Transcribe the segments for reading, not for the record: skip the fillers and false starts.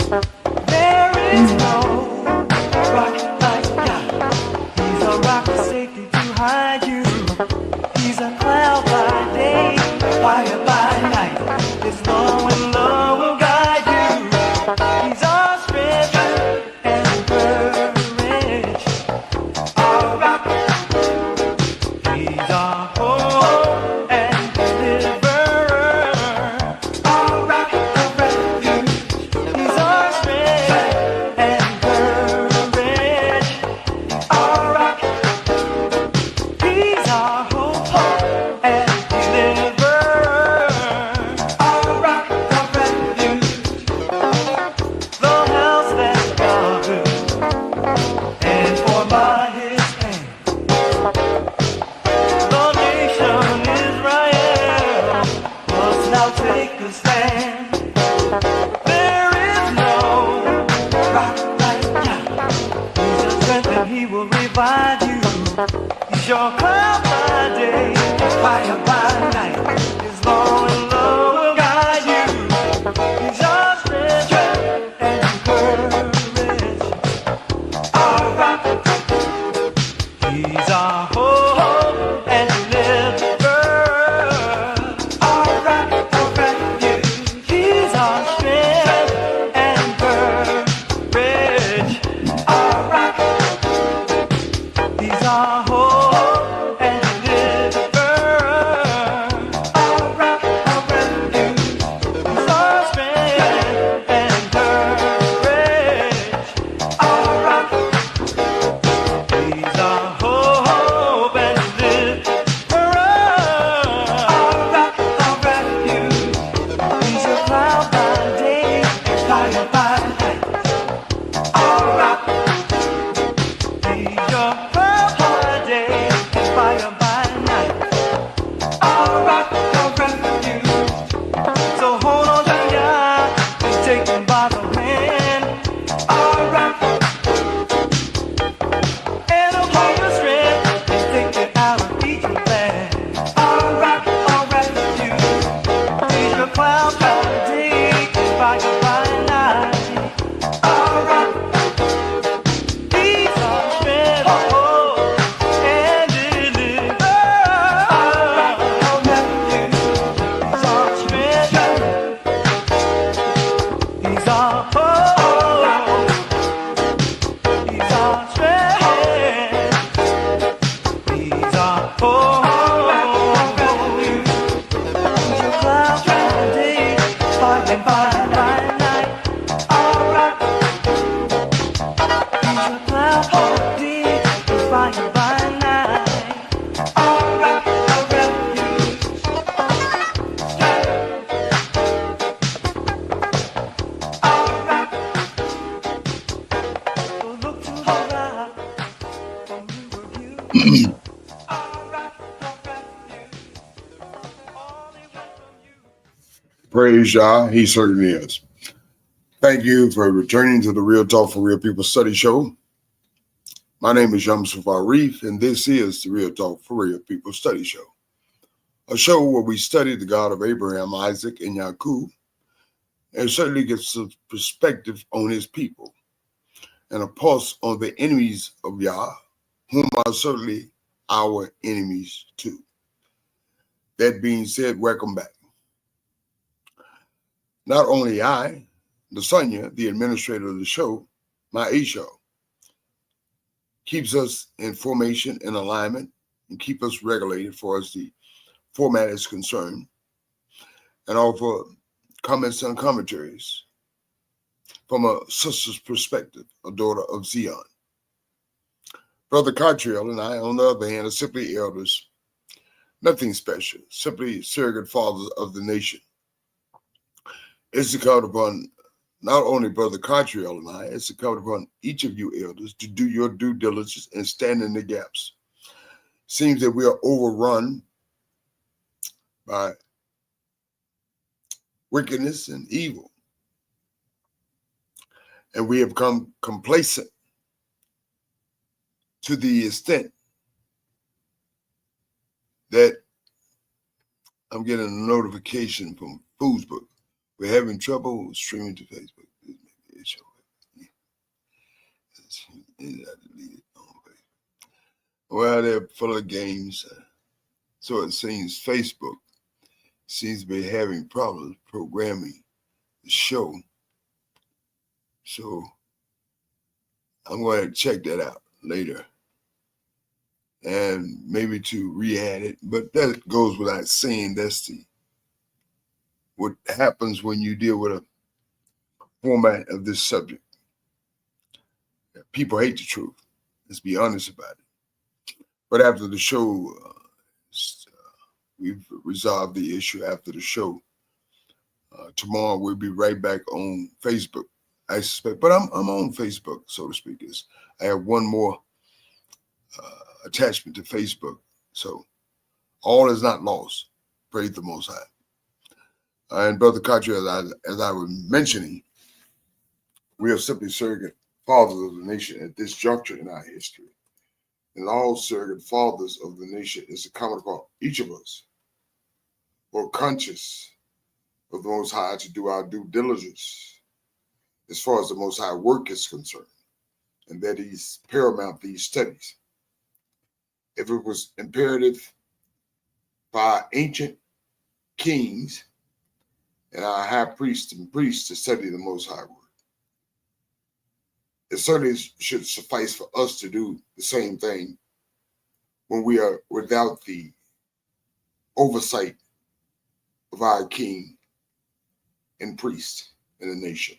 There is no rock like God. He's a rock of safety to hide you. He's a cloud by day, fire by night. His law and love will guide you. He's our strength and courage. Our rock, he's our hope and deliverer. Our rock of refuge. He's our strength and courage. Our rock, he's our hope and deliverer. Our rock of refuge. The house that's covered and formed by his hand. The nation Israel must now take a stand. There is no rock like God. He's your strength and he will revive you. He's your cloud by day, fire by night. His law and love will guide you. He's your strength and courage. Our rock, he's our hope and deliverer. Our rock of refuge. He's our strength and courage. Our rock, he's our hope and deliverer. Our rock of refuge. He's our strength and courage. Our rock, he's our hope and deliverer. Our rock of refuge. He's your cloud by day and fire by night. Our rock, he's your cloud by day and fire by night. Our rock of refuge. So hold on to God and take him by the hand. Our rock, and obey your strength and take it out of Egypt land. Our rock of refuge. He's your cloud by day and fire by night. Our rock, he's our strength, hope, and deliverer. Our rock of refuge. He's our strength. He's our hope. He's our strength. He's our hope. He's your cloud by day, fire by night. Our rock, he's your cloud by day, fire by night. Our rock of refuge. Our rock, look to the rock for review. Our rock of refuge. Only one from you. Praise Yah, he certainly is. Thank you for returning to the Real Talk for Real People Study Show. My name is Yusuf Arif, and this is the Real Talk for Real People Study Show, a show where we study the God of Abraham, Isaac, and Yaakov, and certainly get some perspective on his people, and a pulse on the enemies of Yah, whom are certainly our enemies too. That being said, welcome back. Not only I, Lasanya, the administrator of the show, Maisha, keeps us in formation and alignment and keep us regulated for as the format is concerned, and offer comments and commentaries from a sister's perspective, a daughter of Zion. Brother Cartriel and I, on the other hand, are simply elders, nothing special, simply surrogate fathers of the nation. It's incumbent upon not only Brother Cartriel and I, it's incumbent upon each of you elders to do your due diligence and stand in the gaps. Seems that we are overrun by wickedness and evil, and we have become complacent to the extent that I'm getting a notification from Facebook. We're having trouble streaming to Facebook. Well, they're full of games. So it seems Facebook seems to be having problems programming the show. So I'm going to check that out later and maybe to re-add it. But that goes without saying. That's what happens when you deal with a format of this subject. People hate the truth. Let's be honest about it. But after the show, we've resolved the issue after the show. Tomorrow we'll be right back on Facebook, I suspect. But I'm on Facebook, so to speak. I have one more attachment to Facebook. So all is not lost. Praise the Most High. And Brother Carter, as I was mentioning, we are simply surrogate fathers of the nation at this juncture in our history. And all surrogate fathers of the nation is incumbent upon each of us, or conscious of the Most High, to do our due diligence as far as the Most High work is concerned, and that is paramount these studies. If it was imperative by our ancient kings and our high priests and priests to study the Most High word, it certainly should suffice for us to do the same thing when we are without the oversight of our king and priest in the nation.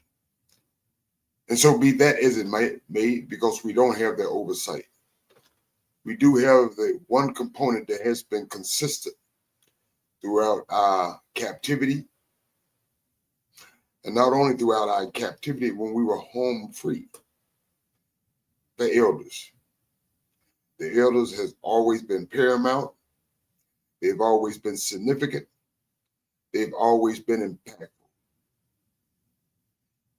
And so be that as it may, because we don't have that oversight. We do have the one component that has been consistent throughout our captivity, and not only throughout our captivity when we were home free. The elders. The elders has always been paramount. They've always been significant. They've always been impactful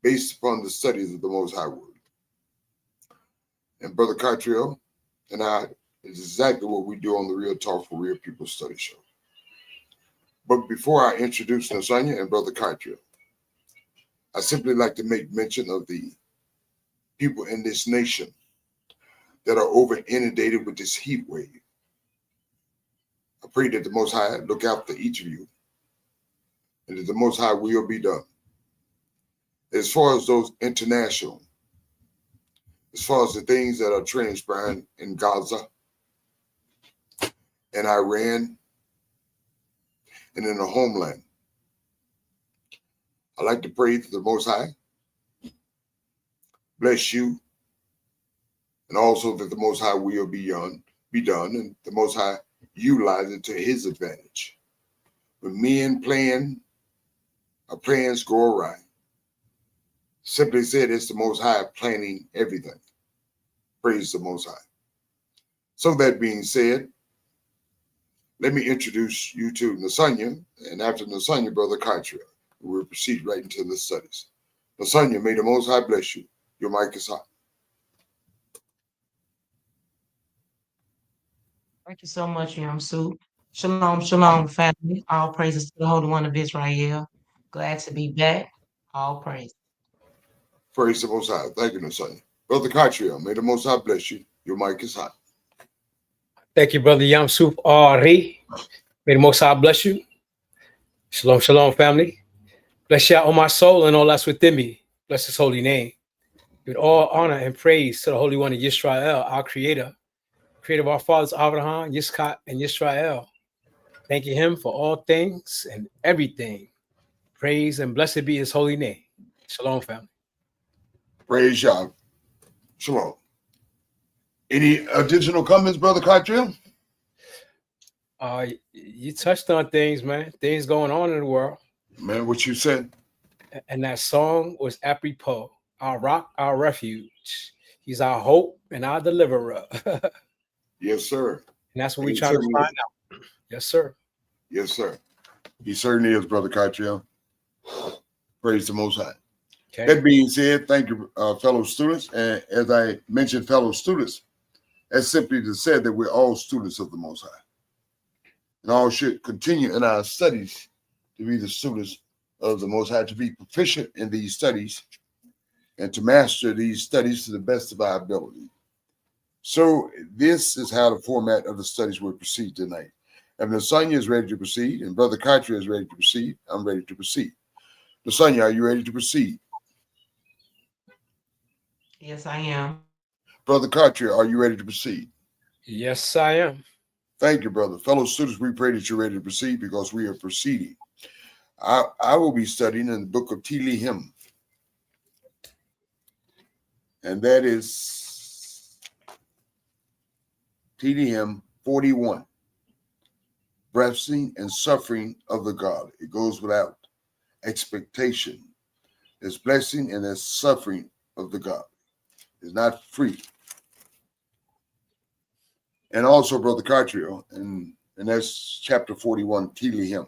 based upon the studies of the Most High Word. And Brother Cartriel and I is exactly what we do on the Real Talk for Real People Study Show. But before I introduce Nasanya and Brother Cartriel, I simply like to make mention of the people in this nation that are over inundated with this heat wave. I pray that the Most High look out for each of you, and that the Most High will be done. As far as those international, as far as the things that are transpiring in Gaza and Iran and in the homeland, I like to pray to the Most High, bless you, and also that the Most High will be done, and the Most High utilize it to his advantage. When men plan, our plans go awry. Simply said, it's the Most High planning everything. Praise the Most High. So that being said, let me introduce you to Nasanya, and after Nasanya, Brother Cartriel. We'll proceed right into the studies. Nasanya, may the Most High bless you. Your mic is hot. Thank you so much, Yamsu. Shalom, shalom, family. All praises to the Holy One of Israel. Glad to be back. All praise. Praise the Most High. Thank you, Nasanya. Brother Cartriel, may the Most High bless you. Your mic is hot. Thank you, Brother Yamsuf Ari. May the Most High bless you. Shalom, shalom, family. Bless you, all my soul and all that's within me. Bless his holy name. Give all honor and praise to the Holy One of Yisrael, our creator of our fathers, Abraham, Yitzchak, and Yisrael. Thanking him for all things and everything. Praise and blessed be his holy name. Shalom, family. Praise Yah. Shalom. Any additional comments, Brother Cartriel? You touched on things, man. Things going on in the world. Man, what you said? And that song was apropos. Our rock, our refuge. He's our hope and our deliverer. Yes, sir. And that's what we're trying to find out. Yes, sir. Yes, sir. He certainly is, Brother Cartriel. Praise the Most High. Okay. That being said, thank you, fellow students. And as I mentioned, fellow students, that's simply to say that we're all students of the Most High. And all should continue in our studies to be the students of the Most High, to be proficient in these studies and to master these studies to the best of our ability. So this is how the format of the studies will proceed tonight. If Nasanya is ready to proceed and Brother Katra is ready to proceed, I'm ready to proceed. Nasanya, are you ready to proceed? Yes, I am. Brother Katra, are you ready to proceed? Yes, I am. Thank you, brother. Fellow students, we pray that you're ready to proceed because we are proceeding. I will be studying in the book of Tehillim, and that is Tehillim 41, blessing and suffering of the God. It goes without expectation. There's blessing and there's suffering of the God. It's not free. And also, Brother Cartrio, and that's chapter 41, Tehillim,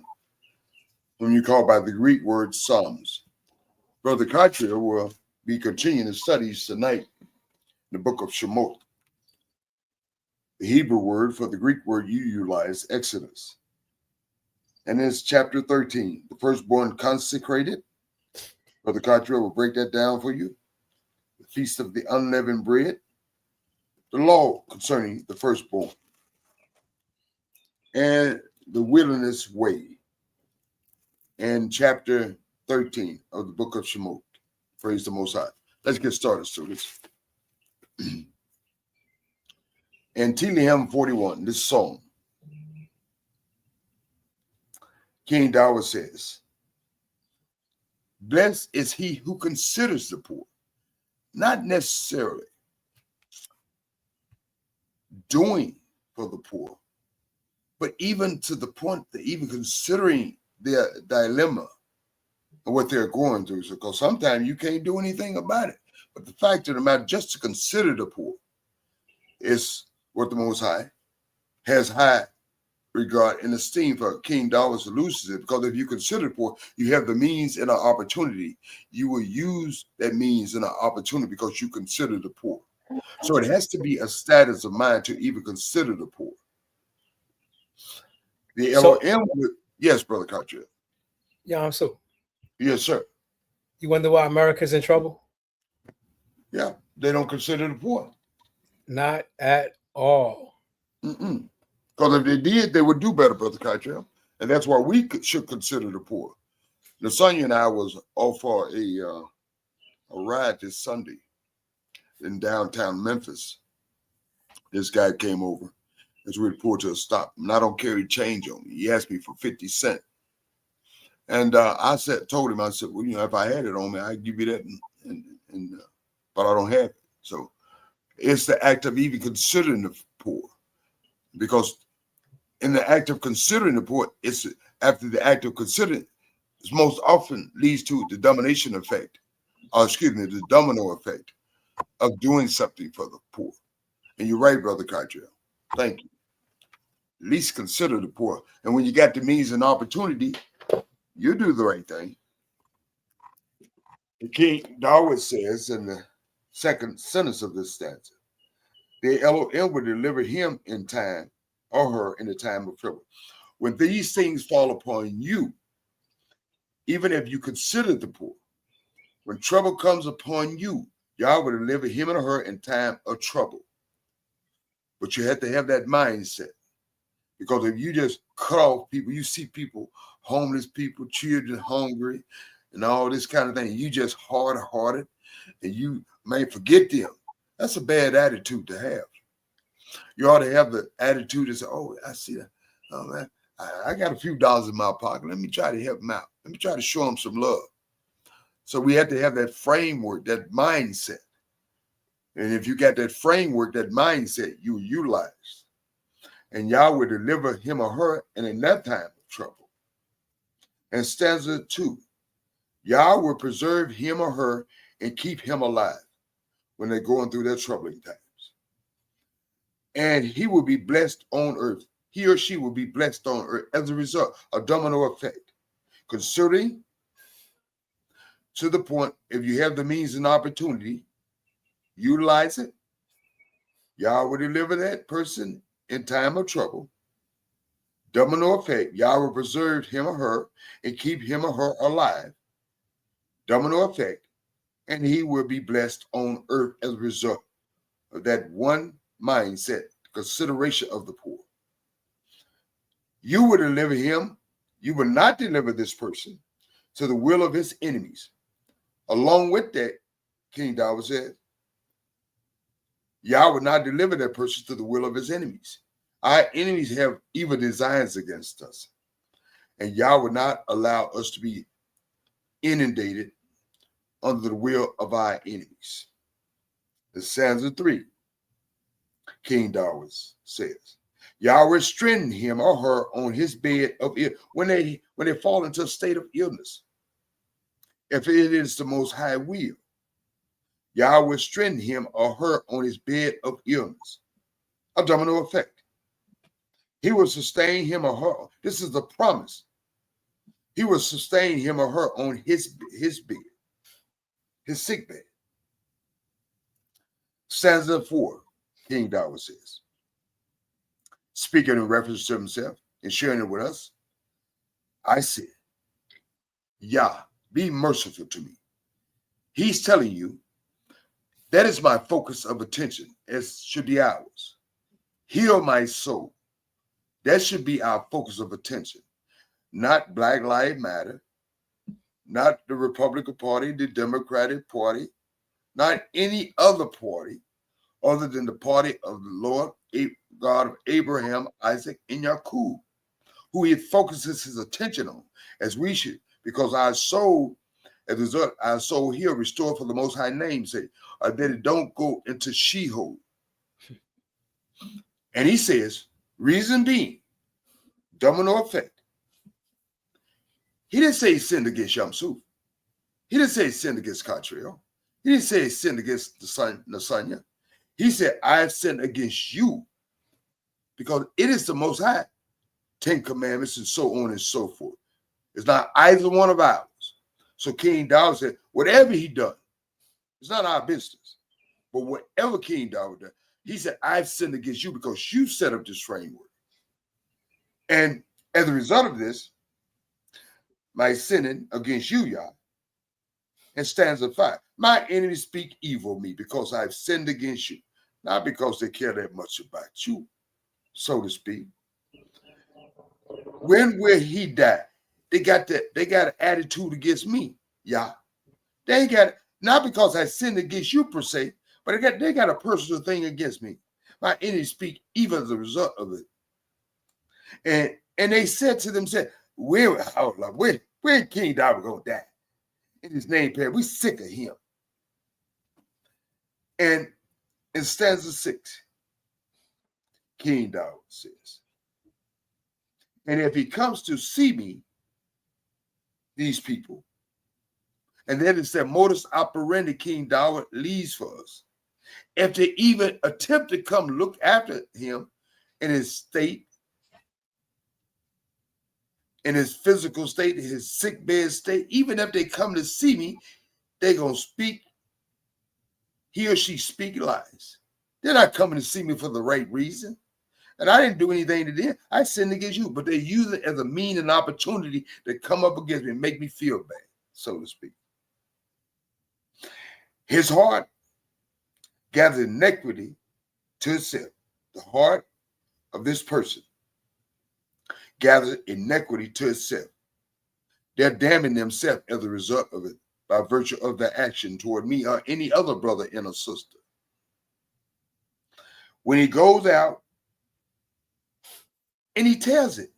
whom you call by the Greek word Psalms. Brother Cartrio will be continuing his studies tonight in the book of Shemot. The Hebrew word for the Greek word you utilize, Exodus. And it's chapter 13, the firstborn consecrated. Brother Cartrio will break that down for you. The feast of the unleavened bread. The law concerning the firstborn. And the wilderness way. And chapter 13 of the book of Shemot. Praise the Most High. Let's get started, students. In Tehillim 41, this song, King David says, blessed is he who considers the poor, not necessarily doing for the poor, but even to the point that even considering their dilemma of what they're going through. So, because sometimes you can't do anything about it. But the fact of the matter, just to consider the poor is what the Most High has high regard and esteem for. King David solutions it, because if you consider the poor, you have the means and an opportunity. You will use that means and an opportunity because you consider the poor. So it has to be a status of mind to even consider the poor. The Elohim, yes, Brother Katra. Yeah, so. Yes, sir. You wonder why America's in trouble? Yeah, they don't consider the poor. Not at all. Because if they did, they would do better, Brother Katra. And that's why we should consider the poor. Nasanya and I was off for a ride this Sunday in downtown Memphis. This guy came over as we were pulled to a stop. And I don't carry change on me. He asked me for 50 cents. And I told him, I said, well, if I had it on me, I'd give you that, but I don't have it. So it's the act of even considering the poor, because in the act of considering the poor, it's after the act of considering, it most often leads to the domination effect, the domino effect of doing something for the poor. And you're right, Brother Katra. Thank you. At least consider the poor. And when you got the means and opportunity, you do the right thing. The King David says in the second sentence of this stanza, the Elohim will deliver him in time or her in the time of trouble. When these things fall upon you, even if you consider the poor, when trouble comes upon you, Yah will deliver him and her in time of trouble. But you have to have that mindset. Because if you just cut off people, you see people, homeless people, children hungry, and all this kind of thing, you just hard-hearted, and you may forget them. That's a bad attitude to have. You ought to have the attitude to say, oh, I see that. Oh, man, I got a few dollars in my pocket. Let me try to help them out. Let me try to show them some love. So we have to have that framework, that mindset. And if you got that framework, that mindset, you utilize. And Yah will deliver him or her in that time of trouble. And stanza 2, Yah will preserve him or her and keep him alive when they're going through their troubling times. And he will be blessed on earth. He or she will be blessed on earth as a result, a domino effect. Considering to the point, if you have the means and opportunity, utilize it. Yah will deliver that person in time of trouble. Domino effect, Yah will preserve him or her and keep him or her alive. Domino effect, and he will be blessed on earth as a result of that one mindset, consideration of the poor. You will deliver him, you will not deliver this person to the will of his enemies. Along with that, King David said, Yah will not deliver that person to the will of his enemies. Our enemies have evil designs against us, and Yah will not allow us to be inundated under the will of our enemies. The stanza 3, King David says, Yahweh strengthen him or her on his bed of ill when they fall into a state of illness. If it is the Most High will, Yahweh strengthen him or her on his bed of illness. A domino effect. He will sustain him or her. This is the promise. He will sustain him or her on his bed, his sick bed. Stanza 4, King David says, speaking in reference to himself and sharing it with us, I said, Yah, be merciful to me. He's telling you, that is my focus of attention, as should be ours. Heal my soul. That should be our focus of attention. Not Black Lives Matter, not the Republican Party, the Democratic Party, not any other party other than the party of the Lord, God of Abraham, Isaac, and Jacob, who he focuses his attention on, as we should, because our soul, as a result, our soul here restored for the Most High name's sake, that it don't go into Sheol. And he says, reason being, domino effect. He didn't say he sinned against Yamsuf. He didn't say he sinned against Catriel. He didn't say he sinned against the son Nasanya. He said, I have sinned against you, because it is the Most High. 10 commandments and so on and so forth. It's not either one of ours. So King David said, whatever he done, it's not our business. But whatever King David done, he said, I've sinned against you because you set up this framework. And as a result of this, my sinning against you, Yah. And stanza 5, my enemies speak evil of me because I've sinned against you. Not because they care that much about you, so to speak. When will he die? They got an attitude against me, Yah. They got, not because I sinned against you per se, but they got a personal thing against me. My enemies speak evil as a result of it. And they said to themselves, where King David gonna die? In his name, Perry, we sick of him. And in stanza 6, King David says, and if he comes to see me, these people, and that is their modus operandi King David leaves for us. If they even attempt to come look after him in his state, in his physical state, his sick bed state, even if they come to see me, they're going to speak, he or she speak lies. They're not coming to see me for the right reason. And I didn't do anything to them. I sinned against you, but they use it as a mean and opportunity to come up against me and make me feel bad, so to speak. His heart gathers iniquity to itself. The heart of this person gathers iniquity to itself. They're damning themselves as a result of it by virtue of their action toward me or any other brother and a sister. When he goes out and he tells it,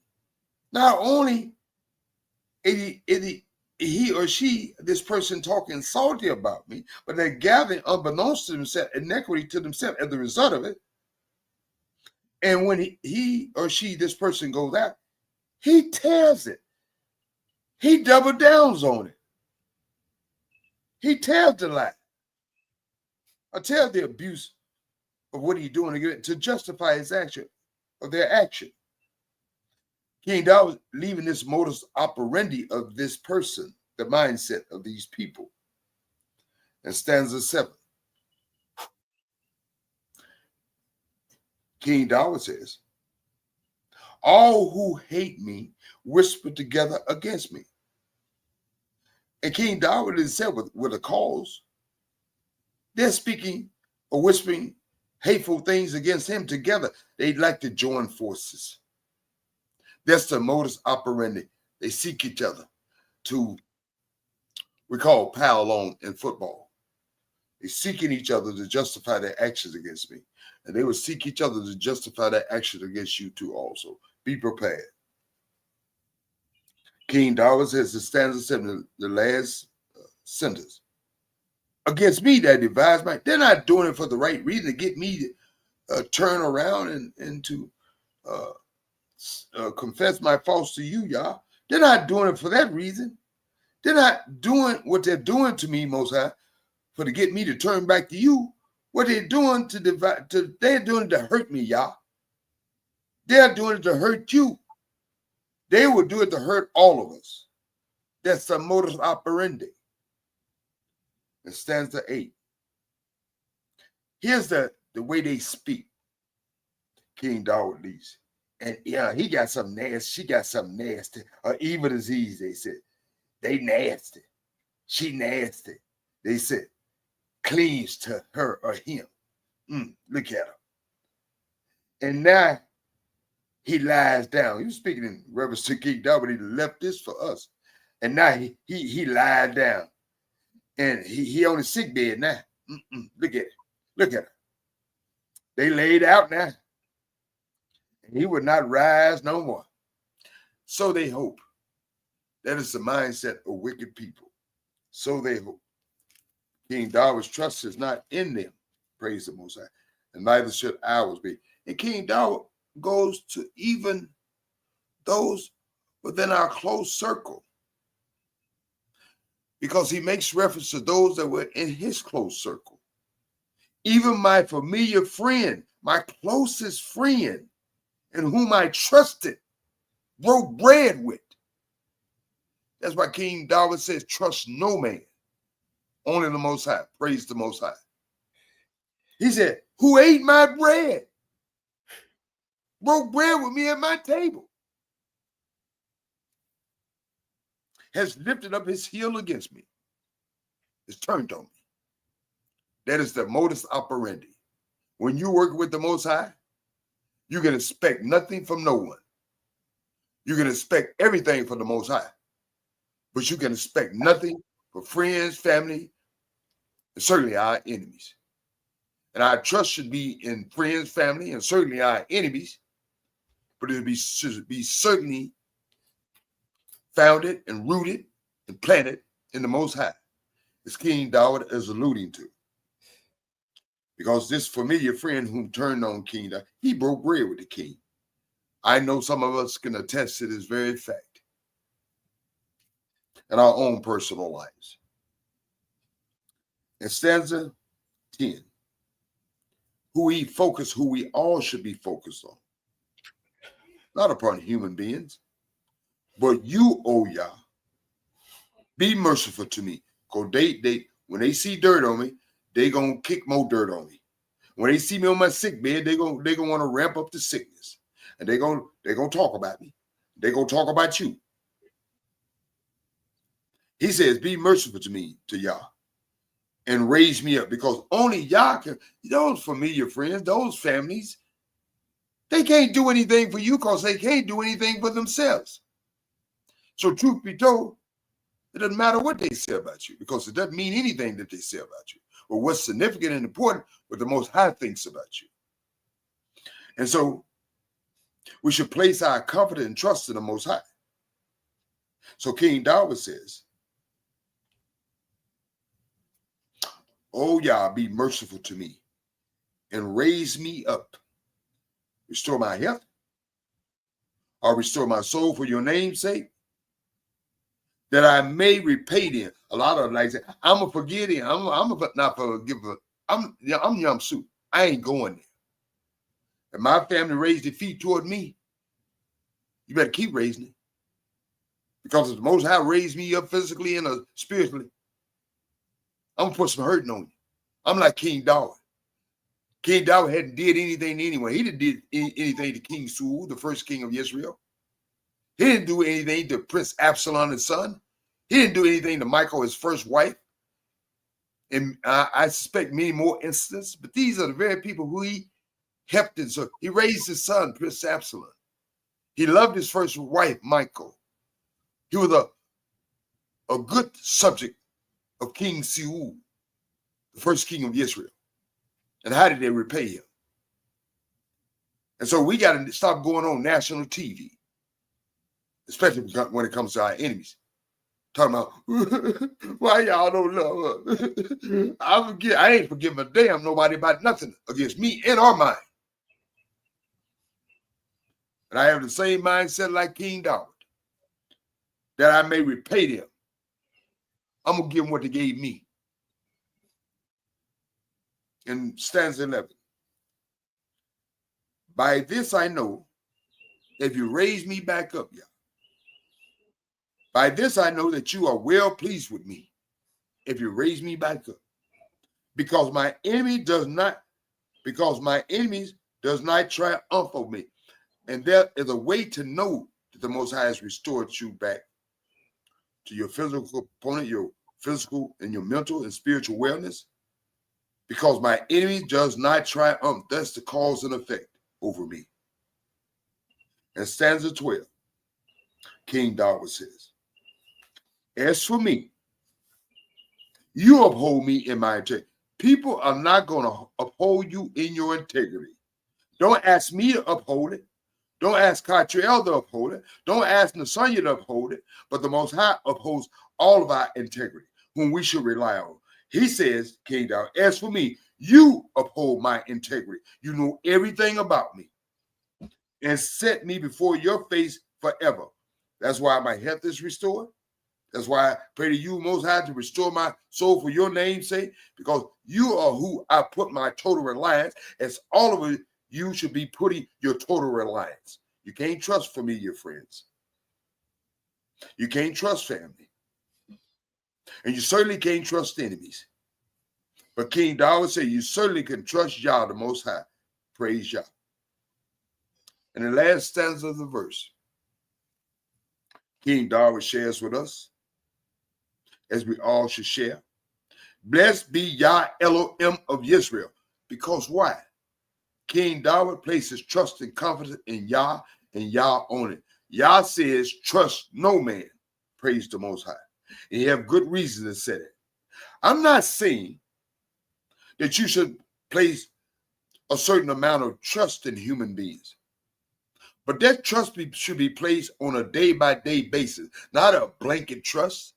not only is he or she, this person talking salty about me, but they're gathering unbeknownst to themselves iniquity to themselves as a result of it. And when he or she, this person goes out, he tells it. He double downs on it. He tells the lie. Or tells the abuse of what he's doing to justify his action, or their action. King David leaving this modus operandi of this person, the mindset of these people. And stanza 7. King David says, all who hate me whisper together against me. And King David is said with a cause. They're speaking or whispering hateful things against him together. They'd like to join forces. That's the modus operandi. They seek each other to, we call pile on in football. They're seeking each other to justify their actions against me. And they will seek each other to justify their actions against you too also. Be prepared. King David says, the stanza said in the last sentence, against me that devise my, they're not doing it for the right reason to get me to turn around and to confess my faults to you, y'all. They're not doing it for that reason. They're not doing what they're doing to me, Most High, for to get me to turn back to you. What they're doing they're doing it to hurt me, y'all. They're doing it to hurt you. They will do it to hurt all of us. That's the modus operandi. In stanza 8. Here's the way they speak. King David leads. And yeah, he got some nasty. She got some nasty. Or evil disease, they said. They nasty. She nasty. They said, cleaves to her or him. Look at her. And now he lies down. He was speaking in reference to King David. He left this for us. And now he lied down. And he on his sick bed now. Look at it. Look at her. They laid out now. And he would not rise no more. So they hope. That is the mindset of wicked people. So they hope. King David's trust is not in them. Praise the Most High. And neither should ours be. And King David goes to even those within our close circle, because he makes reference to those that were in his close circle. Even my familiar friend, my closest friend, in whom I trusted, broke bread with. That's why King David says, trust no man, only the Most High. Praise the Most High. He said, who ate my bread, broke bread with me at my table, has lifted up his heel against me, is turned on me. That is the modus operandi. When you work with the Most High, you can expect nothing from no one. You can expect everything from the Most High, but you can expect nothing for friends, family, and certainly our enemies. And our trust should be in friends, family, and certainly our enemies, but it should be certainly founded and rooted and planted in the Most High, as King David is alluding to. Because this familiar friend whom turned on King David, he broke bread with the king. I know some of us can attest to this very fact in our own personal lives. In stanza 10, who we all should be focused on, not upon human beings, but you, O Yah, be merciful to me. Because when they see dirt on me, they gonna kick more dirt on me. When they see me on my sick bed, they gonna want to ramp up the sickness, and they gonna talk about me. They gonna talk about you. He says, "Be merciful to me, to Yah, and raise me up," because only Yah can. Those familiar friends, those families, they can't do anything for you because they can't do anything for themselves. So, truth be told, it doesn't matter what they say about you, because it doesn't mean anything that they say about you. But what's significant and important, what the Most High thinks about you. And so we should place our confidence and trust in the Most High. So King David says, "O Yah, be merciful to me and raise me up. Restore my health, or restore my soul for your name's sake, that I may repay them." A lot of them like say, "I'm gonna forgive them. I'm gonna not forgive her. I'm Yam Suf. I ain't going there. If my family raised their feet toward me, you better keep raising it. Because if the Most High raised me up physically and spiritually, I'm gonna put some hurting on you. I'm like King David. King David hadn't did anything to anyone. He didn't did anything to King Saul, the first king of Israel. He didn't do anything to Prince Absalom, his son. He didn't do anything to Michal, his first wife. And I suspect many more incidents, but these are the very people who he helped. And so he raised his son, Prince Absalom. He loved his first wife, Michael. He was a good subject of King Saul, the first king of Israel. And how did they repay him? And so we got to stop going on national TV, especially when it comes to our enemies. Talking about, why y'all don't love us? I ain't forgiving a damn nobody about nothing against me and or mine. And I have the same mindset like King David, that I may repay them. I'm going to give them what they gave me. In stanza 11. By this I know, if you raise me back up, y'all. By this I know that you are well pleased with me, if you raise me back up. Because my enemies does not triumph over me. And there is a way to know that the Most High has restored you back to your physical component, your physical and your mental and spiritual wellness. Because my enemy does not triumph. That's the cause and effect over me. And stanza 12, King David says, as for me, you uphold me in my integrity. People are not going to uphold you in your integrity. Don't ask me to uphold it. Don't ask Catriel to uphold it. Don't ask Nasanya to uphold it. But the Most High upholds all of our integrity, whom we should rely on. He says, King David, as for me, you uphold my integrity. You know everything about me and set me before your face forever. That's why my health is restored. That's why I pray to you, Most High, to restore my soul for your name's sake, because you are who I put my total reliance, as all of you should be putting your total reliance. You can't trust familiar friends. You can't trust family. And you certainly can't trust enemies. But King David said, you certainly can trust Yah, the Most High. Praise Yah. And the last stanza of the verse, King David shares with us, as we all should share. Blessed be Yah Elohim of Israel. Because why? King David places trust and confidence in Yah and Yah only. Yah says, trust no man. Praise the Most High. And you have good reason to say it. I'm not saying that you should place a certain amount of trust in human beings. But that trust should be placed on a day-by-day basis, not a blanket trust.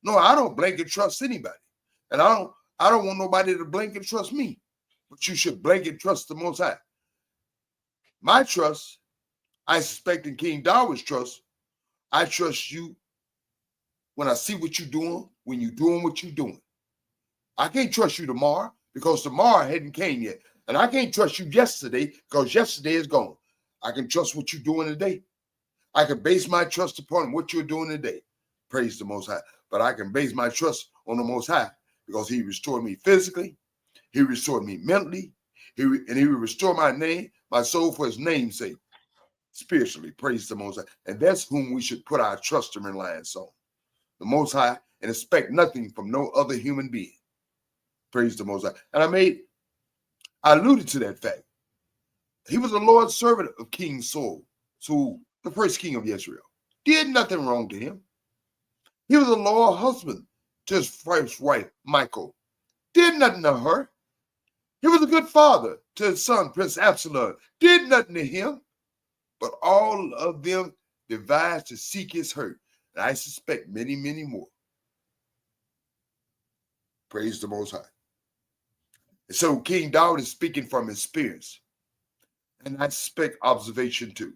No, I don't blanket trust anybody. And I don't want nobody to blanket trust me. But you should blanket trust the Most High. My trust, I suspect in King David's trust, I trust you when I see what you're doing, when you're doing what you're doing. I can't trust you tomorrow because tomorrow hadn't came yet. And I can't trust you yesterday because yesterday is gone. I can trust what you're doing today. I can base my trust upon what you're doing today. Praise the Most High. But I can base my trust on the Most High because he restored me physically. He restored me mentally. And he will restore my name, my soul for his name's sake. Spiritually, praise the Most High. And that's whom we should put our trust and reliance on. The Most High, and expect nothing from no other human being. Praise the Most High. And I alluded to that fact. He was a Lord's servant of King Saul, the first king of Israel. Did nothing wrong to him. He was a loyal husband to his first wife, Michael. Did nothing to her. He was a good father to his son, Prince Absalom. Did nothing to him. But all of them devised to seek his hurt. And I suspect many, many more. Praise the Most High. And so King David is speaking from experience. And I suspect observation too.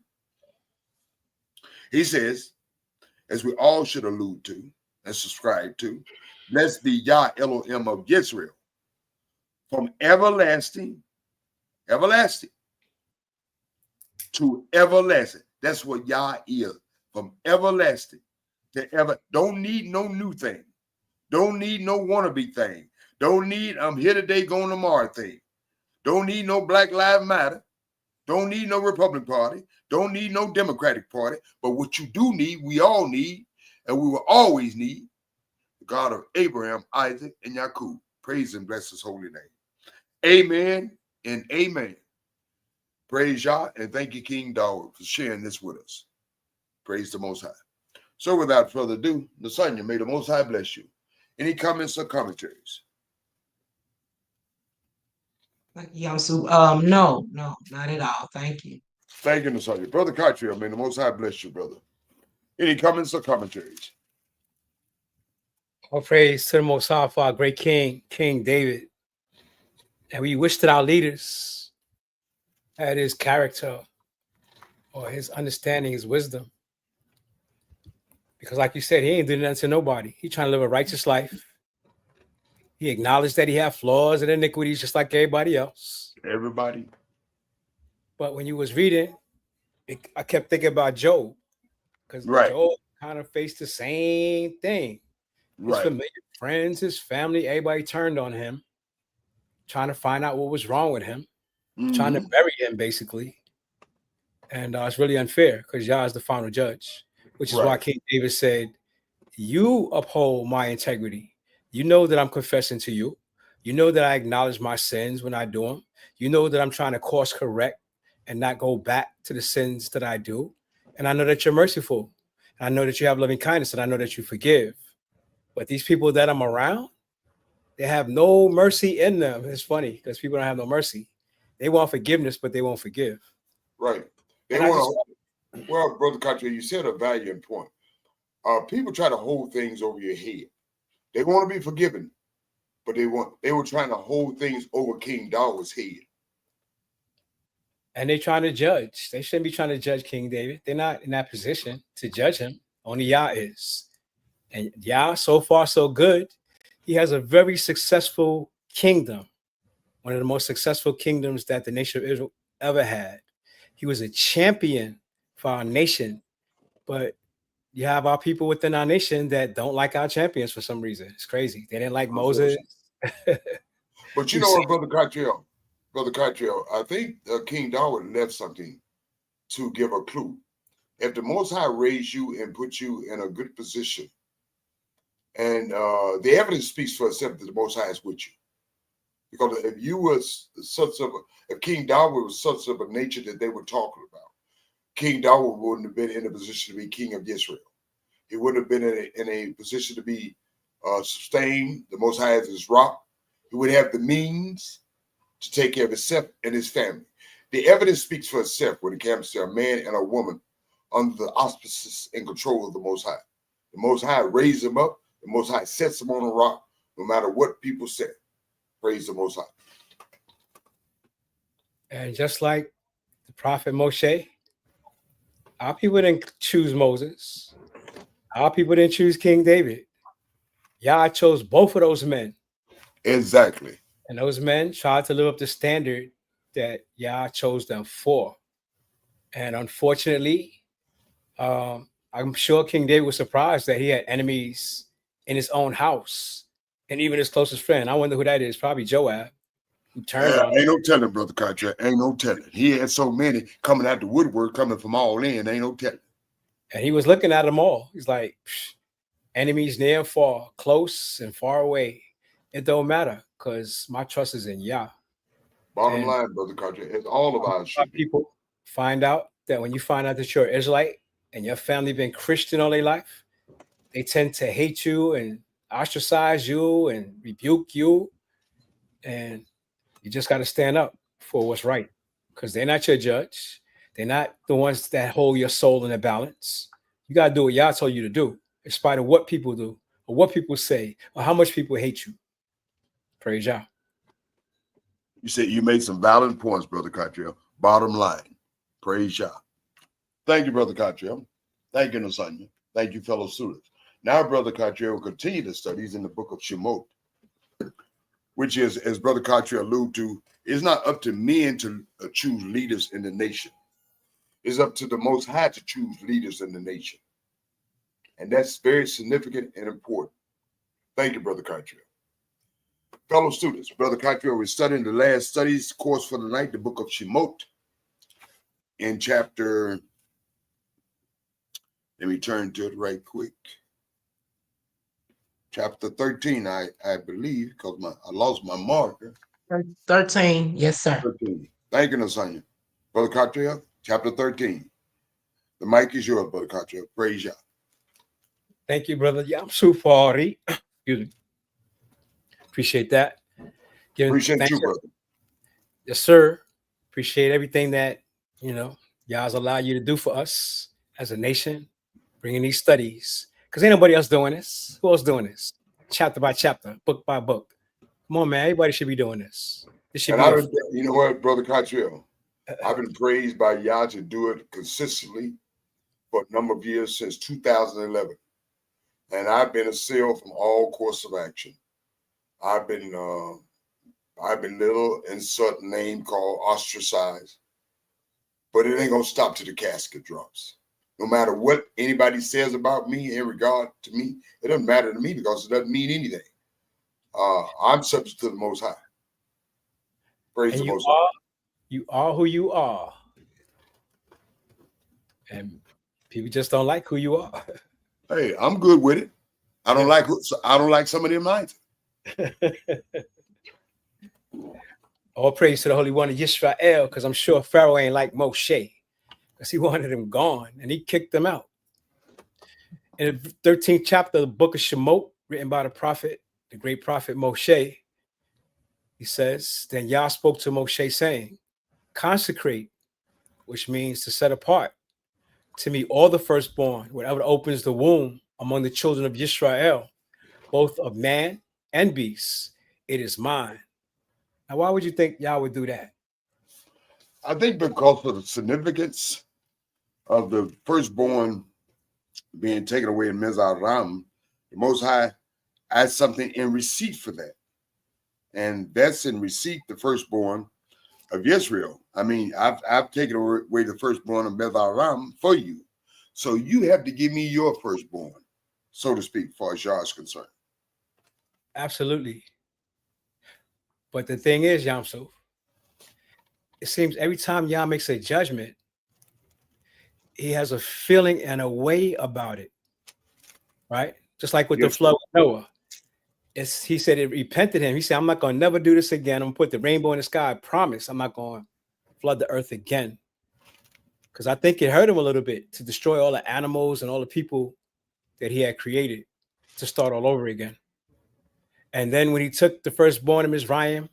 He says, as we all should allude to and subscribe to, blessed be Yah Elohim of Israel, from everlasting to everlasting. That's what Yah is, from everlasting to ever. Don't need no new thing. Don't need no wannabe thing. Don't need I'm here today, going tomorrow thing. Don't need no Black Lives Matter. Don't need no Republican Party. Don't need no Democratic Party. But what you do need, we all need, and we will always need, the God of Abraham, Isaac, and Jacob. Praise and bless his holy name. Amen and amen. Praise Yah, and thank you, King Dawud, for sharing this with us. Praise the Most High. So without further ado, Nasanya, may the Most High bless you. Any comments or commentaries? Yamsu, no, not at all. Thank you. Thank you, Nasanya. Brother Cartier, may the Most High bless you, brother. Any comments or commentaries? All praise to the Most High for our great King, King David. And we wish that our leaders had his character or his understanding, his wisdom. Because like you said, he ain't doing nothing to nobody. He trying to live a righteous life. He acknowledged that he had flaws and iniquities just like everybody else. Everybody. But when you was reading, I kept thinking about Job. Because Right. Job kind of faced the same thing. His Right. familiar friends, his family, everybody turned on him, trying to find out what was wrong with him, trying to Mhm. bury him, basically. And it's really unfair because Yah is the final judge, which is why Right. King David said, you uphold my integrity. You know that I'm confessing to you. You know that I acknowledge my sins when I do them. You know that I'm trying to course correct and not go back to the sins that I do. And I know that you're merciful. And I know that you have loving kindness, and I know that you forgive. But these people that I'm around, they have no mercy in them. It's funny because people don't have no mercy. They want forgiveness, but they won't forgive. Right. They And I want to. Well, Brother Cartier, you said a valiant point. People try to hold things over your head. They want to be forgiven, but they were trying to hold things over King Dawud's head. And they're trying to judge. They shouldn't be trying to judge King David. They're not in that position to judge him. Only Yah is. And Yah, so far, so good. He has a very successful kingdom, one of the most successful kingdoms that the nation of Israel ever had. He was a champion for our nation, but you have our people within our nation that don't like our champions for some reason. It's crazy. They didn't like Moses. But you know what, Brother Cartier, I think King Dawud left something to give a clue. If the Most High raised you and put you in a good position, and the evidence speaks for itself that the Most High is with you. Because if you was if King Dawud was such of a nature that they were talking about, King Dawud wouldn't have been in a position to be king of Israel. He wouldn't have been in a position to be sustained. The Most High is his rock. He would have the means to take care of himself and his family. The evidence speaks for itself when it comes to a man and a woman under the auspices and control of the Most High. The Most High raised them up. The Most High sets them on a rock, no matter what people say. Praise the Most High. And just like the prophet Moshe, our people didn't choose Moses. Our people didn't choose King David. Yah chose both of those men. Exactly. And those men tried to live up to the standard that Yah chose them for. And unfortunately, I'm sure King David was surprised that he had enemies in his own house and even his closest friend. I wonder who that is. Probably Joab, who turned on him. Ain't no telling, Brother Cartier. Ain't no telling. He had so many coming out the woodwork, coming from all in. Ain't no telling. And he was looking at them all. He's like, enemies near and far, close and far away. It don't matter because my trust is in Yah. Bottom line, Brother Cartier, it's all of our shit. People find out that when you find out that you're an Israelite and your family been Christian all their life, they tend to hate you and ostracize you and rebuke you. And you just got to stand up for what's right because they're not your judge. They're not the ones that hold your soul in a balance. You got to do what Yah told you to do, in spite of what people do or what people say or how much people hate you. Praise Yah. You said you made some valid points, Brother Cartier. Bottom line, praise Yah. Thank you, Brother Cartier. Thank you, Nasanya. Thank you, fellow students. Now, Brother Cartier will continue the studies in the book of Shemot, which is, as Brother Cartier alluded to, it's not up to men to choose leaders in the nation. It's up to the Most High to choose leaders in the nation. And that's very significant and important. Thank you, Brother Cartier. Fellow students, Brother Cartier, we're studying the last studies course for the night, the book of Shemot, in chapter, let me turn to it right quick. chapter 13, I believe, because I lost my marker. 13. Yes, sir. 13. Thank you, Nasanya. Brother Cottrell, chapter 13. The mic is yours, Brother Cottrell. Praise Yah. Thank you, brother. Yamsuf Ari. Excuse me. Appreciate that. Giving Appreciate thanks you, to- brother. Yes, sir. Appreciate everything that, y'all's allow you to do for us as a nation, bringing these studies. Because ain't nobody else doing this. Who else doing this? Chapter by chapter, book by book. Come on, man. Everybody should be doing this. This should And be you know what, Brother Cottrell? I've been praised by Yah to do it consistently for a number of years since 2011. And I've been assailed from all course of action. I've been little insert name called ostracized. But it ain't gonna stop till the casket drops. No matter what anybody says about me in regard to me, it doesn't matter to me because it doesn't mean anything. I'm subject to the Most High. Praise and the you Most High. you are who you are. And people just don't like who you are. Hey, I'm good with it. I don't like some of them lines. All praise to the Holy One of Yisrael, because I'm sure Pharaoh ain't like Moshe, because he wanted him gone and he kicked them out. In the 13th chapter of the book of Shemot, written by the great prophet Moshe, he says, then Yah spoke to Moshe saying, consecrate, which means to set apart, to me all the firstborn, whatever opens the womb among the children of Yisrael, both of man and beast, it is mine. Now, why would you think Yah would do that? I think because of the significance of the firstborn being taken away in Mezaram, the Most High adds something in receipt for that. And that's in receipt, the firstborn of Israel. I mean, I've taken away the firstborn of Mezaram for you. So you have to give me your firstborn, so to speak, far as Yah is concerned. Absolutely. But the thing is, Yamsuf, it seems every time Yah makes a judgment, he has a feeling and a way about it, right? Just like with the flood with Noah. He said it repented him. He said, I'm not going to never do this again. I'm going to put the rainbow in the sky. I promise I'm not going to flood the earth again. Because I think it hurt him a little bit to destroy all the animals and all the people that he had created to start all over again. And then when he took the firstborn of Mizraim,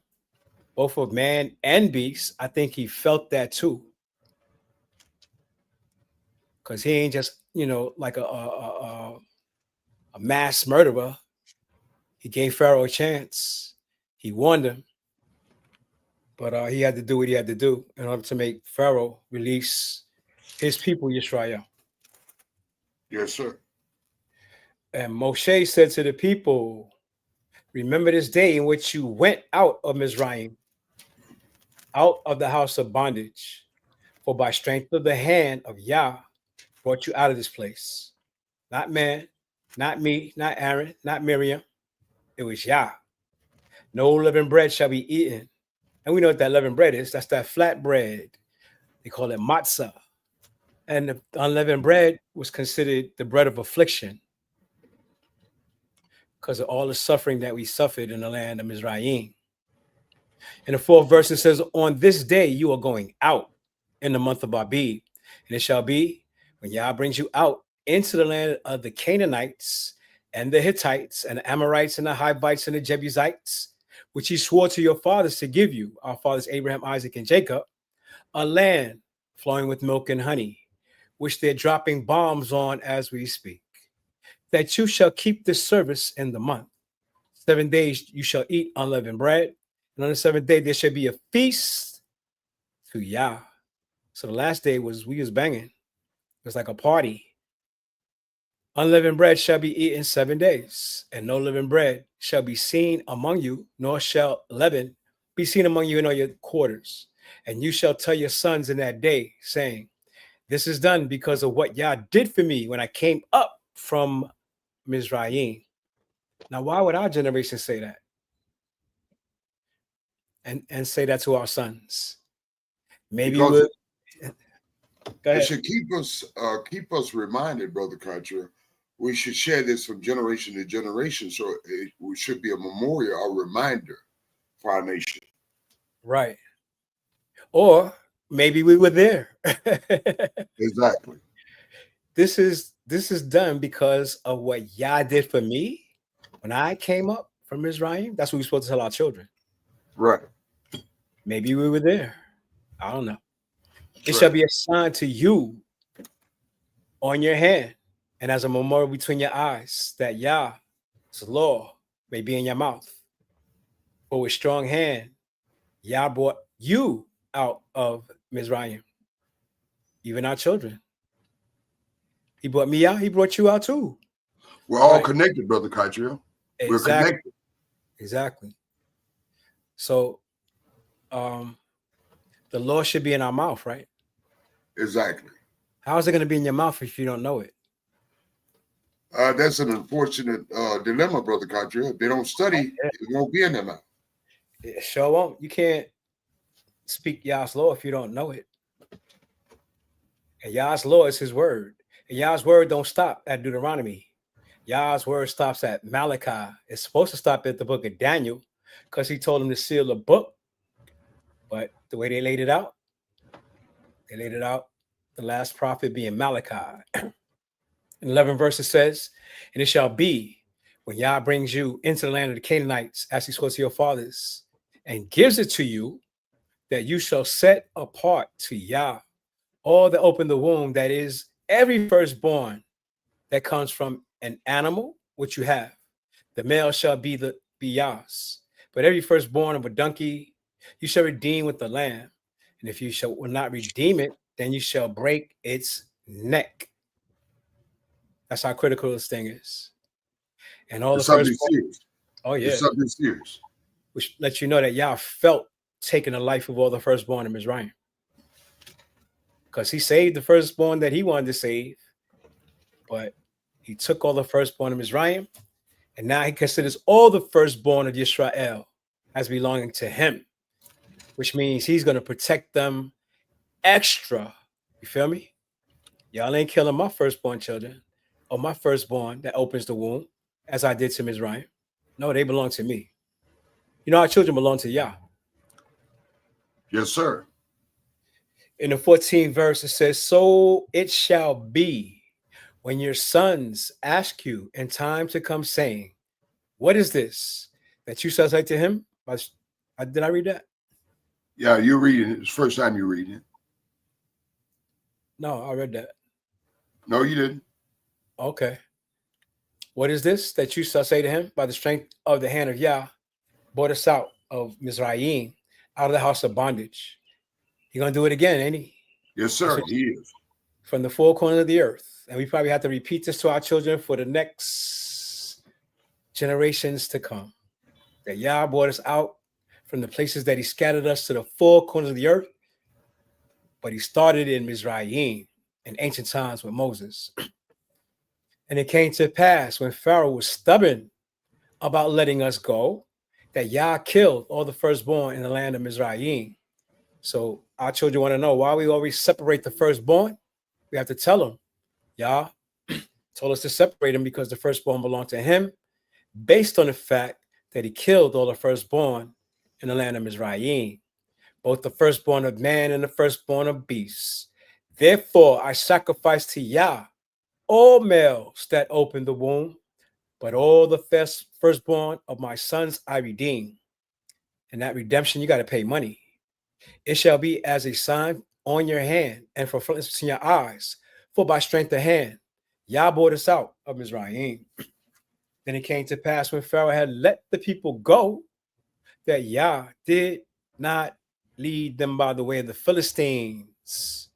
both of man and beast, I think he felt that too. Because he ain't just, like a mass murderer. He gave Pharaoh a chance. He warned him. But he had to do what he had to do in order to make Pharaoh release his people, Yisrael. Yes, sir. And Moshe said to the people, remember this day in which you went out of Mizraim, out of the house of bondage. For by strength of the hand of Yah brought you out of this place. Not man, not me, not Aaron, not Miriam. It was Yah. No leavened bread shall be eaten. And we know what that leavened bread is. That's that flat bread. They call it matzah. And the unleavened bread was considered the bread of affliction because of all the suffering that we suffered in the land of Mizraim. In the 4th verse, it says, on this day you are going out in the month of Abib. And it shall be when Yah brings you out into the land of the Canaanites and the Hittites and the Amorites and the Hivites and the Jebusites, which he swore to your fathers to give you, our fathers Abraham, Isaac, and Jacob, a land flowing with milk and honey, which they're dropping bombs on as we speak, that you shall keep this service in the month. 7 days you shall eat unleavened bread, and on the 7th day there shall be a feast to Yah. So the last day we was banging. It was like a party. Unleavened bread shall be eaten 7 days, and no leavened bread shall be seen among you, nor shall leaven be seen among you in all your quarters. And you shall tell your sons in that day, saying, this is done because of what Yah did for me when I came up from Mizraim. Now, why would our generation say that? And say that to our sons? Maybe it should keep us reminded, Brother Cottrell, we should share this from generation to generation, so it should be a memorial, a reminder for our nation. Right. Or maybe we were there. Exactly. This is done because of what Yah did for me when I came up from Mizraim. That's what we're supposed to tell our children. Right. Maybe we were there. I don't know. It Right. shall be a sign to you on your hand and as a memorial between your eyes, that Yah's law may be in your mouth. For with strong hand, Yah brought you out of Mizraim, even our children. He brought me out. He brought you out too. We're all Right. connected, Brother Kaitriel. We're Exactly. connected. Exactly. So, the law should be in our mouth, right? Exactly. How is it going to be in your mouth if you don't know it? That's an unfortunate dilemma, Brother Kaitriel. If they don't study, it won't be in their mouth. It sure won't. You can't speak Yah's law if you don't know it. And Yah's law is his word. And Yah's word don't stop at Deuteronomy. Yah's word stops at Malachi. It's supposed to stop at the book of Daniel because he told him to seal the book. But the way they laid it out, the last prophet being Malachi. In 11 verses says, and it shall be when Yah brings you into the land of the Canaanites, as he swore to your fathers, and gives it to you, that you shall set apart to Yah all that open the womb, that is, every firstborn that comes from an animal, which you have. The male shall be Yah's. But every firstborn of a donkey, you shall redeem with the lamb. And if you will not redeem it, then you shall break its neck. That's how critical this thing is. And all It's the something firstborn. serious. Oh, yeah. It's something serious. Which lets you know that Yah felt taking the life of all the firstborn in Mizraim. Because he saved the firstborn that he wanted to save, but he took all the firstborn of Mizraim, and now he considers all the firstborn of Yisrael as belonging to him, which means he's going to protect them extra. You feel me? Y'all ain't killing my firstborn children or my firstborn that opens the womb, as I did to Mizraim. No, they belong to me. You know, our children belong to Yah. Yes, sir. In the 14th verse, it says, so it shall be when your sons ask you in time to come, saying, what is this that you shall say to him? Did I read that? Yeah, you're reading it. It's the first time you're reading it. No, I read that. No, you didn't. Okay. What is this that you shall say to him? By the strength of the hand of Yah, brought us out of Mizraim, out of the house of bondage. He's going to do it again, ain't he? Yes, sir. He is. From the four corners of the earth. And we probably have to repeat this to our children for the next generations to come. That Yah brought us out from the places that he scattered us to the four corners of the earth. But he started in Mizraim in ancient times with Moses. And it came to pass when Pharaoh was stubborn about letting us go, that Yah killed all the firstborn in the land of Mizraim. So our children want to know why we always separate the firstborn. We have to tell them, Yah told us to separate them because the firstborn belonged to him, based on the fact that he killed all the firstborn in the land of Mizraim, both the firstborn of man and the firstborn of beasts. Therefore, I sacrifice to Yah all males that open the womb, but all the firstborn of my sons I redeem. And that redemption, you got to pay money. It shall be as a sign on your hand and for frontlets in your eyes, for by strength of hand, Yah brought us out of Mizraim. Then it came to pass when Pharaoh had let the people go, that Yah did not lead them by the way of the Philistines,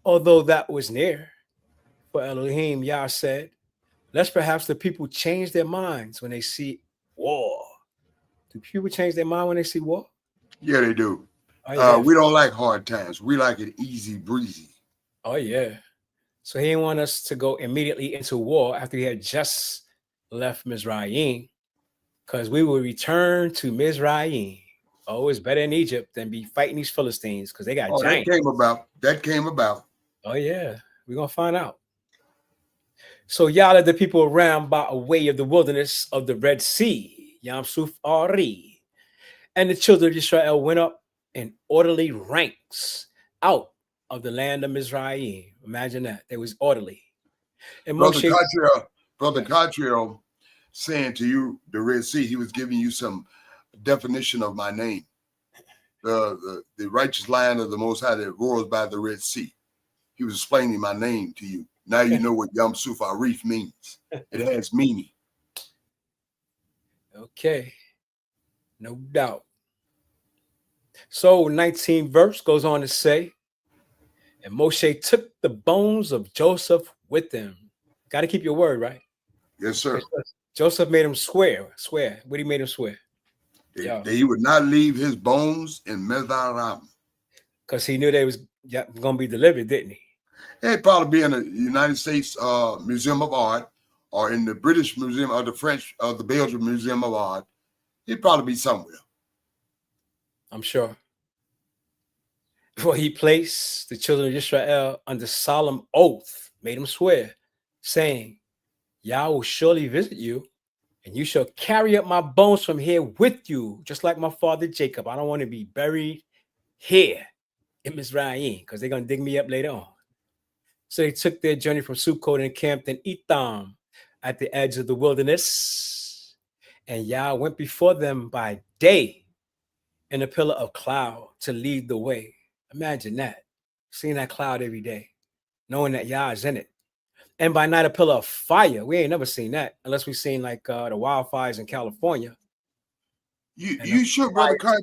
although that was near. For Elohim, Yah said, lest perhaps the people change their minds when they see war. Do people change their mind when they see war? Yeah, they do. Oh, yeah. We don't like hard times. We like it easy breezy. Oh, yeah. So he didn't want us to go immediately into war after he had just left Mizraim, because we will return to Mizraim. Oh, it's better in Egypt than be fighting these Philistines because they got giants. That came about. Oh, yeah. We're going to find out. So Yah led the people around by a way of the wilderness of the Red Sea, Yam Suf Ari. And the children of Israel went up in orderly ranks out of the land of Mizraim. Imagine that. They was orderly. And Brother Moshe, Cottrell saying to you, the Red Sea, he was giving you some definition of my name. The righteous lion of the Most High that roars by the Red Sea. He was explaining my name to you. Now you know what Yom Suf Arif means. It has meaning. okay, no doubt. So 19th verse goes on to say, and Moshe took the bones of Joseph with him. Got to keep your word, right? Yes, sir. Joseph made him swear. What he made him swear? That he would not leave his bones in Mezaram. Because he knew they was going to be delivered, didn't he? It'd probably be in the United States Museum of Art or in the British Museum or the French or the Belgian Museum of Art. It'd probably be somewhere. I'm sure. For he placed the children of Israel under solemn oath, made them swear, saying, Yah will surely visit you, and you shall carry up my bones from here with you, just like my father Jacob. I don't want to be buried here in Mizraim, because they're going to dig me up later on. So they took their journey from Sukkot and encamped in Etham at the edge of the wilderness. And Yah went before them by day in a pillar of cloud to lead the way. Imagine that, seeing that cloud every day, knowing that Yah is in it. And by night, a pillar of fire. We ain't never seen that unless we've seen like the wildfires in California. You sure, Brother Carter?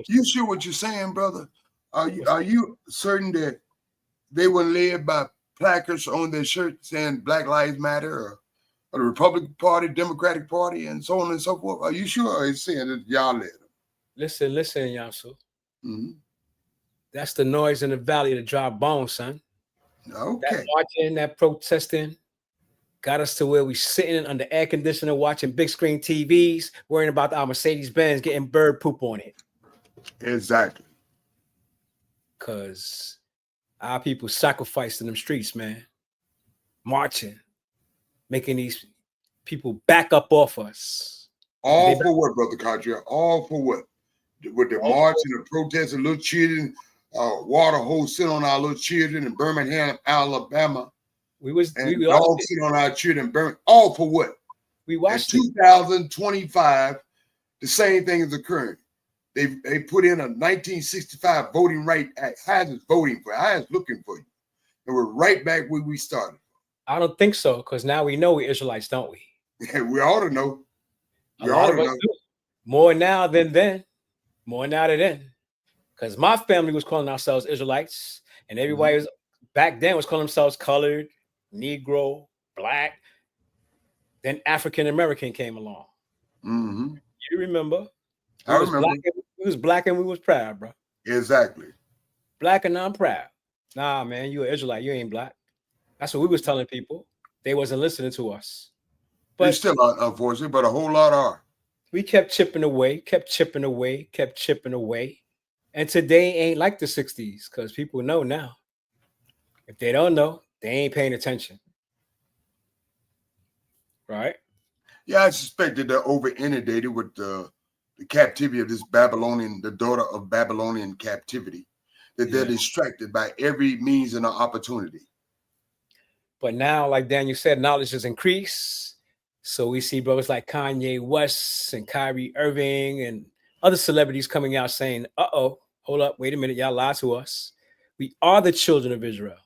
You sure what you're saying, brother? Are you certain that they were led by placards on their shirt saying Black Lives Matter or the Republican Party, Democratic Party, and so on and so forth? Are you sure? Or are you saying that y'all led them? Listen, Yamsu. Mm-hmm. That's the noise in the valley of the dry bones, son. Okay. That marching, that protesting got us to where we sitting under air conditioner, watching big screen TVs, worrying about our Mercedes-Benz getting bird poop on it. Exactly. Because our people sacrificed in them streets, man. Marching, making these people back up off us. All for what, Brother Carter? All for what? With the march and the protest and little children, water hose sit on our little children in Birmingham, Alabama. We dogs sit on our children in Birmingham. All for what? We watched in 2025, the same thing is occurring. They put in a 1965 Voting Right Act. How's it voting for? How's it looking for you? And we're right back where we started. I don't think so, because now we know we're Israelites, don't we? We ought to know. We ought to know. More now than then. More now than then. Because my family was calling ourselves Israelites, and everybody was back then was calling themselves colored, Negro, black. Then African American came along. Mm-hmm. You remember? I remember. We was black and we was proud, bro. Exactly. Black and I'm proud. Nah, man, you an Israelite. You ain't black. That's what we was telling people. They wasn't listening to us. But they still aren't, unfortunately, but a whole lot are. We kept chipping away. And today ain't like the 60s, because people know now. If they don't know, they ain't paying attention. Right? Yeah, I suspected they're over inundated with the captivity of this Babylonian, the daughter of Babylonian captivity, that they're distracted by every means and opportunity. But now, like Daniel said, knowledge has increased. So we see brothers like Kanye West and Kyrie Irving and other celebrities coming out saying, hold up, wait a minute, y'all lied to us. We are the children of Israel.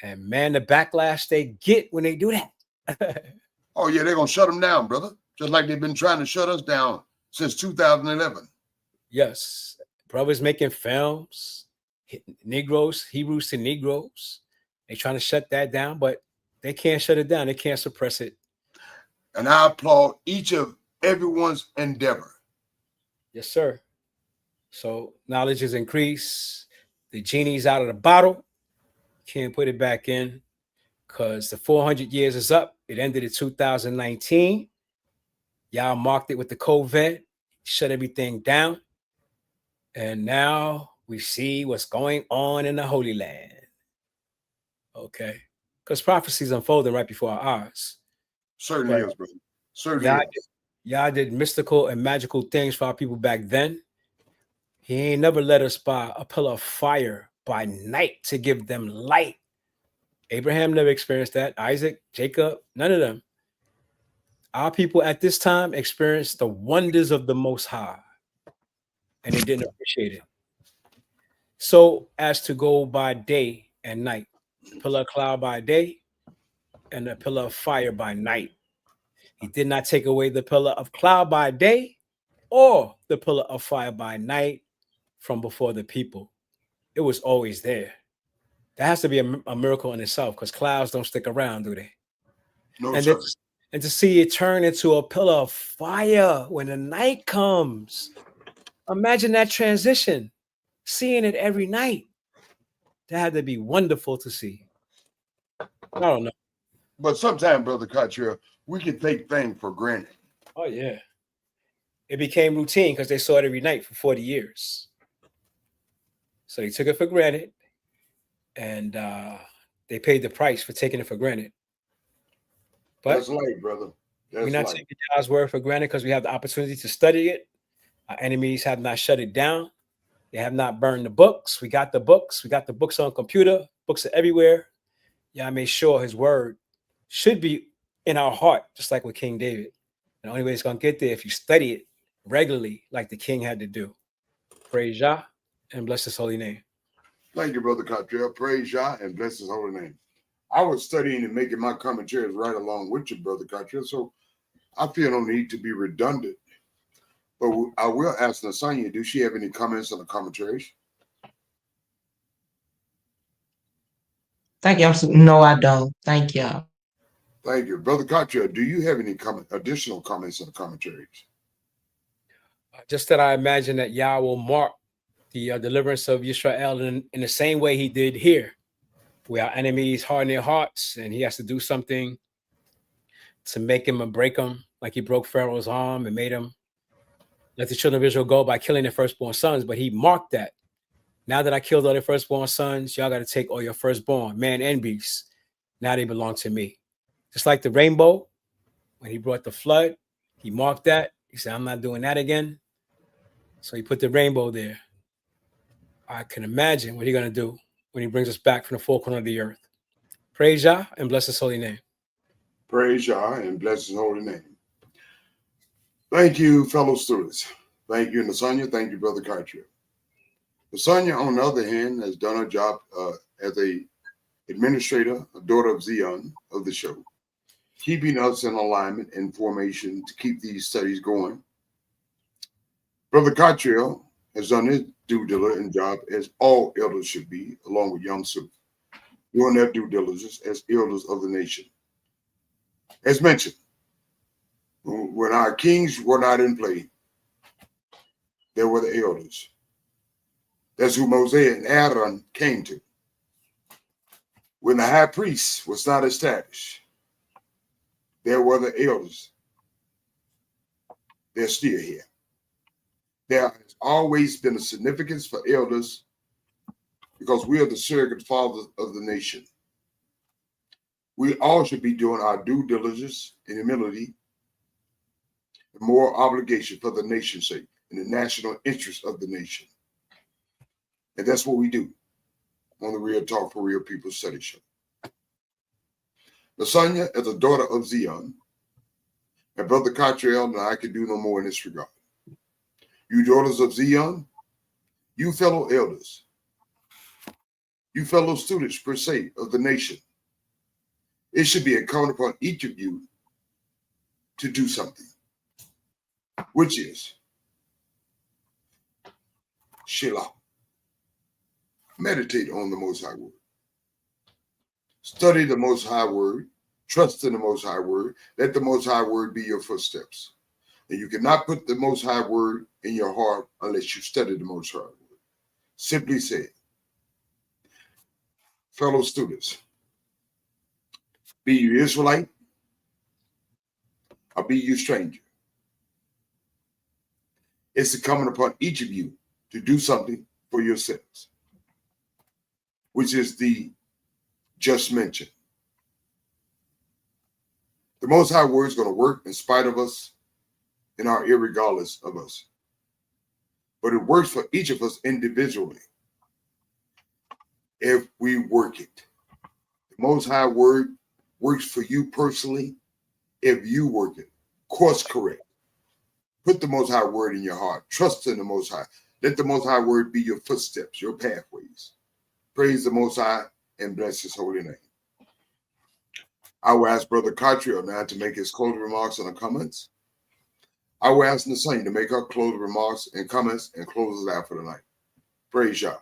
And man, the backlash they get when they do that. Oh, yeah, they're going to shut them down, brother. Just like they've been trying to shut us down since 2011. Yes. Brothers making films, Negroes, Hebrews to Negroes. They're trying to shut that down, but they can't shut it down. They can't suppress it. And I applaud each of everyone's endeavor. Yes, sir. So knowledge has increased. The genie's out of the bottle. Can't put it back in because the 400 years is up. It ended in 2019. Y'all marked it with the COVID, shut everything down. And now we see what's going on in the Holy Land. Okay. because prophecy is unfolding right before our eyes. Certainly But is, brother. Certainly is. Yah did mystical and magical things for our people back then. He ain't never let us by a pillar of fire by night to give them light. Abraham never experienced that. Isaac, Jacob, none of them. Our people at this time experienced the wonders of the Most High, and they didn't appreciate it. So as to go by day and night, pillar of cloud by day and a pillar of fire by night. He did not take away the pillar of cloud by day or the pillar of fire by night from before the people. It was always there. That has to be a miracle in itself, because clouds don't stick around, do they? No, And sir. and to see it turn into a pillar of fire when the night comes. Imagine that transition, seeing it every night. That had to be wonderful to see. I don't know. But sometimes, Brother Cottrell, we can take things for granted. Oh, yeah. It became routine because they saw it every night for 40 years. So they took it for granted, and they paid the price for taking it for granted. But That's light, brother. That's we're not light. taking God's word for granted because we have the opportunity to study it. Our enemies have not shut it down. They have not burned the books. We got the books. We got the books on computer. Books are everywhere. Yah made sure his word should be in our heart, just like with King David. And the only way it's going to get there if you study it regularly, like the king had to do. Praise Yah and bless his holy name. Thank you, Brother Cottrell. Praise Yah and bless his holy name. I was studying and making my commentaries right along with you, Brother Cottrell, so I feel no need to be redundant. But I will ask Nasanya, does she have any comments on the commentaries? Thank you. No, I don't. Thank you. Thank you. Brother Cottrell, do you have any additional comments on the commentaries? Just that I imagine that Yah will mark the deliverance of Israel in the same way he did here, where our enemies harden their hearts, and he has to do something to make him and break him, like he broke Pharaoh's arm and made him let the children of Israel go by killing their firstborn sons. But he marked that. Now that I killed all their firstborn sons, y'all got to take all your firstborn, man and beast. Now they belong to me. Just like the rainbow, when he brought the flood, he marked that. He said, I'm not doing that again. So he put the rainbow there. I can imagine what he's going to do when he brings us back from the four corners of the earth. Praise Yah and bless his holy name. Praise Yah and bless his holy name. Thank you, fellow students. Thank you, Nasanya. Thank you, Brother Cottrell. Nasanya, on the other hand, has done her job as a administrator, a daughter of Zion of the show, keeping us in alignment and formation to keep these studies going. Brother Cottrell has done his due diligence job as all elders should be, along with Yamsuf, doing their due diligence as elders of the nation. As mentioned, when our kings were not in play, there were the elders. That's who Moses and Aaron came to. When the high priest was not established, there were the elders. They're still here. There has always been a significance for elders because we are the surrogate fathers of the nation. We all should be doing our due diligence and humility and moral obligation for the nation's sake and the national interest of the nation. And that's what we do on the Real Talk for Real People study show. Nasanya, as a daughter of Zion, and Brother Cottrell and I can do no more in this regard. You daughters of Zion, you fellow elders, you fellow students per se of the nation, it should be incumbent upon each of you to do something, which is Shelah. Meditate on the Most High Word. Study the Most High Word. Trust in the Most High Word. Let the Most High Word be your footsteps. And you cannot put the Most High Word in your heart unless you study the Most High Word. Simply said, fellow students, be you Israelite or be you stranger, it's incumbent upon each of you to do something for yourselves, which is the just mentioned. The Most High word is going to work in spite of us, in our irregardless of us. But it works for each of us individually if we work it. The Most High word works for you personally if you work it. Course correct. Put the Most High word in your heart. Trust in the Most High. Let the Most High word be your footsteps, your pathways. Praise the Most High and bless his holy name. I will ask Brother Cottrell now to make his closing remarks and comments. I will ask Nasanya to make her closing remarks and comments and close us out for the night. Praise Yah.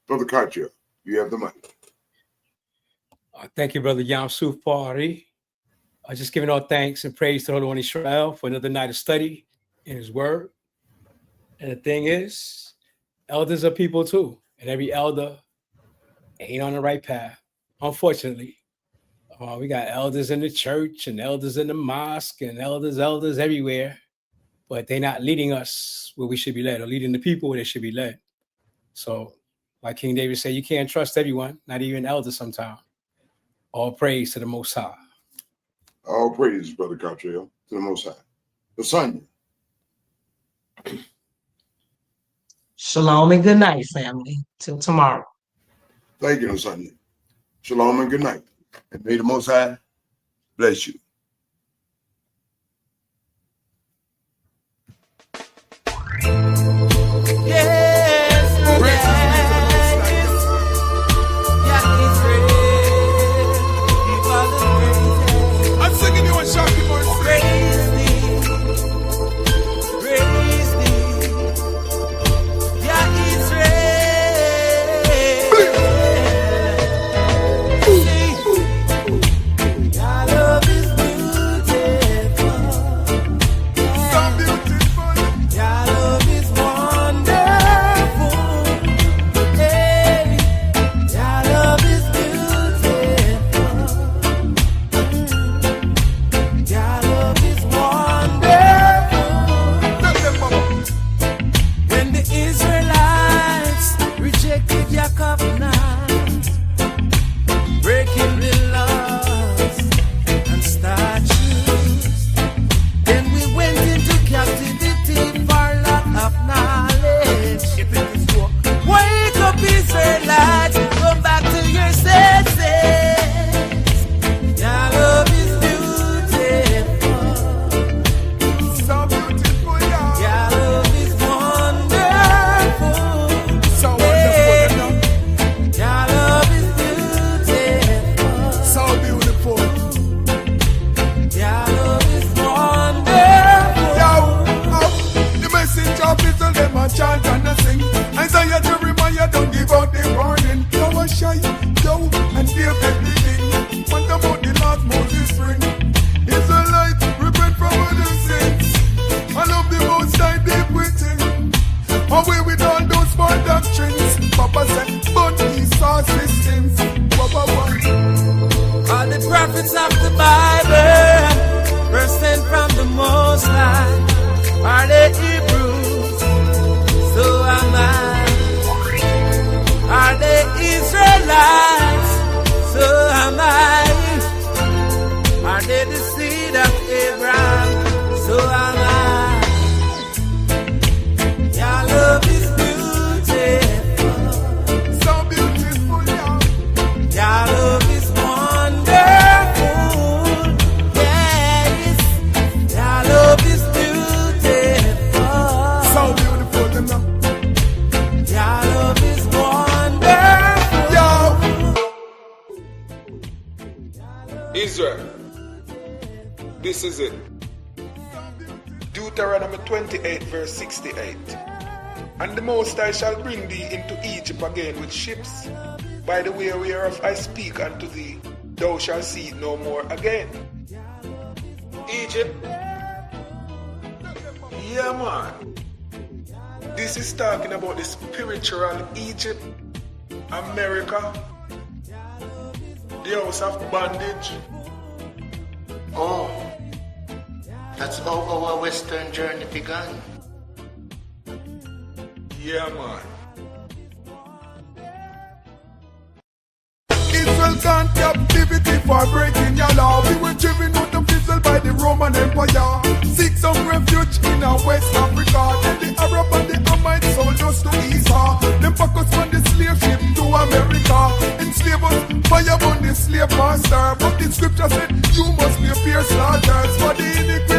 Brother Cottrell, you have the mic. Thank you, Brother Yamsuf Pari. Just giving all thanks and praise to the Holy One Israel for another night of study in his word. And the thing is, elders are people too. And every elder ain't on the right path, unfortunately. We got elders in the church and elders in the mosque and elders everywhere. But they're not leading us where we should be led or leading the people where they should be led. So like King David said, you can't trust everyone, not even elders sometimes. All praise to the Most High. All praise, Brother Cottrell, to the Most High. Nasanya. Shalom and good night, family. Till tomorrow. Thank you, Nasanya. Shalom and good night. And may the Most High bless you. Israel, this is it. Deuteronomy 28 verse 68. And the Most High shall bring thee into Egypt again with ships, by the way whereof I speak unto thee, thou shalt see it no more again. Egypt? Yeah, man. This is talking about the spiritual Egypt, America, the house of bondage. Oh, that's how our Western journey began. Yeah, man. Israel gone captivity for breaking your law. We were driven out of Israel by the Roman Empire. Seek some refuge in West Africa. Then the Arab and the Hamite soldiers to Esau. Them focus on the slave ship to America. Enslave us, fire on the slave master. But the scripture said, you must be a fierce slaughters for the iniquity